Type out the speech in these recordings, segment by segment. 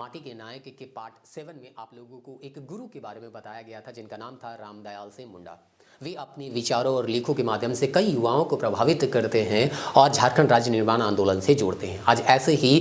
माटी के नायक के पार्ट 7 में आप लोगों को एक गुरु के बारे में बताया गया था जिनका नाम था रामदयाल सिंह मुंडा। वे अपने विचारों और लेखों के माध्यम से कई युवाओं को प्रभावित करते हैं और झारखंड राज्य निर्माण आंदोलन से जोड़ते हैं। आज ऐसे ही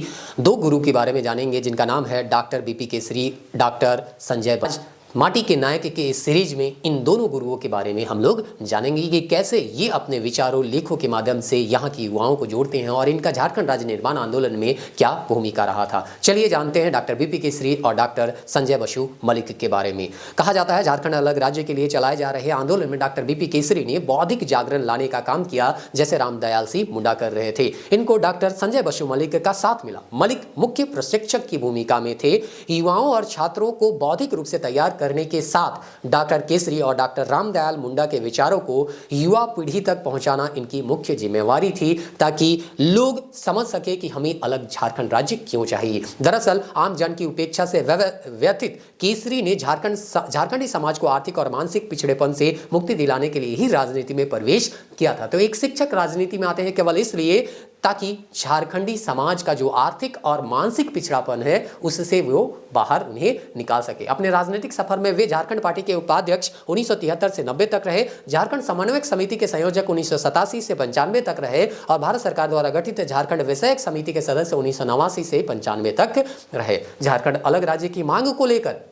दो गुरु के बारे में जानेंगे जिनका नाम है doctor BP Kesari, doctor Sanjay Basu. माटी के नायक के इस सीरीज में इन दोनों गुरुओं के बारे में हम लोग जानेंगे कि कैसे ये अपने विचारों लेखों के माध्यम से यहाँ की युवाओं को जोड़ते हैं और इनका झारखंड राज्य निर्माण आंदोलन में क्या भूमिका रहा था। चलिए जानते हैं डॉक्टर बीपी केसरी और डॉक्टर संजय बसु मलिक के बारे में। कहा जाता है झारखंड अलग राज्य के लिए चलाए जा रहे आंदोलन में डॉक्टर बीपी केसरी ने बौद्धिक जागरण लाने का काम किया जैसे रामदयाल सिंह मुंडा कर रहे थे। इनको डॉक्टर संजय बसु मलिक का साथ मिला। मलिक मुख्य प्रशिक्षक की भूमिका में थे। युवाओं और छात्रों को बौद्धिक रूप से तैयार करने के साथ डॉक्टर केसरी और डॉक्टर रामदयाल मुंडा के विचारों को युवा पीढ़ी तक पहुंचाना इनकी मुख्य जिम्मेवारी थी ताकि लोग समझ सके कि हमें अलग झारखंड राज्य क्यों चाहिए। दरअसल आम जन की उपेक्षा से व्यथित केसरी ने झारखंडी समाज को आर्थिक और मानसिक पिछड़ेपन से मुक्ति दिलाने के लिए ही राजनीति में प्रवेश किया था। तो एक शिक्षक राजनीति में आते हैं केवल इसलिए ताकि झारखंडी समाज का जो आर्थिक और मानसिक पिछड़ापन है उससे वो बाहर उन्हें निकाल सके। अपने राजनीतिक सफर में वे झारखंड पार्टी के उपाध्यक्ष 1973 से 90 तक रहे, झारखंड समन्वयक समिति के संयोजक 1987 से 95 तक रहे और भारत सरकार द्वारा गठित झारखंड विषयक समिति के सदस्य 1989 से 95 तक रहे। झारखंड अलग राज्य की मांग को लेकर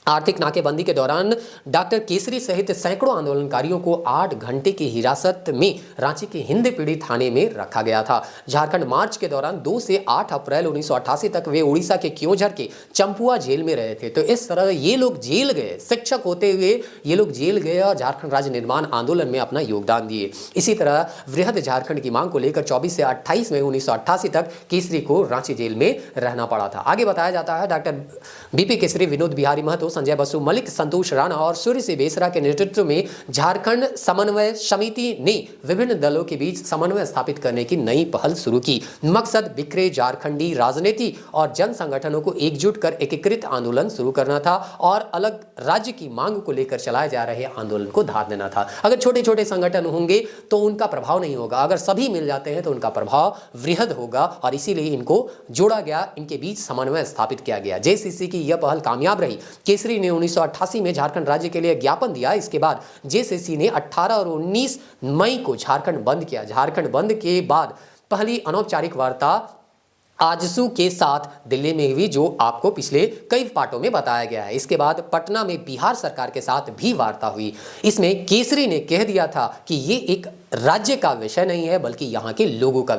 आर्थिक नाकेबंदी के दौरान डॉक्टर केसरी सहित सैकड़ों आंदोलनकारियों को 8 घंटे की हिरासत में रांची के हिंद पीढ़ी थाने में रखा गया था। झारखंड मार्च के दौरान 2 से 8 अप्रैल 1988 तक वे उड़ीसा के क्योंझर के चंपुआ जेल में रहे थे। तो इस तरह ये लोग जेल गए, शिक्षक होते हुए ये लोग जेल गए और झारखंड राज्य निर्माण आंदोलन में अपना योगदान दिए। इसी तरह वृहद झारखंड की मांग को लेकर 24 से 28 मई 1988 तक केसरी को रांची जेल में रहना पड़ा था। आगे बताया जाता है डॉक्टर बीपी केसरी, विनोद बिहारी महतो, संजय बसु मलिक, संतोष राणा और सूर्य सिंह बेसरा के नेतृत्व में झारखंड समन्वय समिति ने विभिन्न दलों के बीच समन्वय स्थापित करने की नई पहल शुरू की। मकसद बिखरे झारखंडी राजनीति और जन संगठनों को एकजुट कर एकीकृत आंदोलन शुरू करना था और अलग राज्य की मांग को लेकर चलाए जा रहे आंदोलन को धार देना था। अगर छोटे छोटे संगठन होंगे तो उनका प्रभाव नहीं होगा, अगर सभी मिल जाते हैं तो उनका प्रभाव वृहद होगा और इसीलिए इनको जोड़ा गया, इनके बीच समन्वय स्थापित किया गया। जेसीसी की यह पहल कामयाब रही। केसरी ने 1988 में झारखंड राज्य के लिए ज्ञापन दिया। इसके बाद जेसीसी ने 18 और 19 मई को झारखंड बंद किया। झारखंड बंद के बाद पहली अनौपचारिक वार्ता आजसू के साथ दिल्ली में हुई, जो आपको पिछले कई पार्टों में बताया गया है। इसके बाद पटना में बिहार सरकार के साथ भी वार्ता हुई। इसमें केसरी ने कह दिया था कि ये एक राज्य का विषय नहीं है बल्कि यहाँ के लोगों का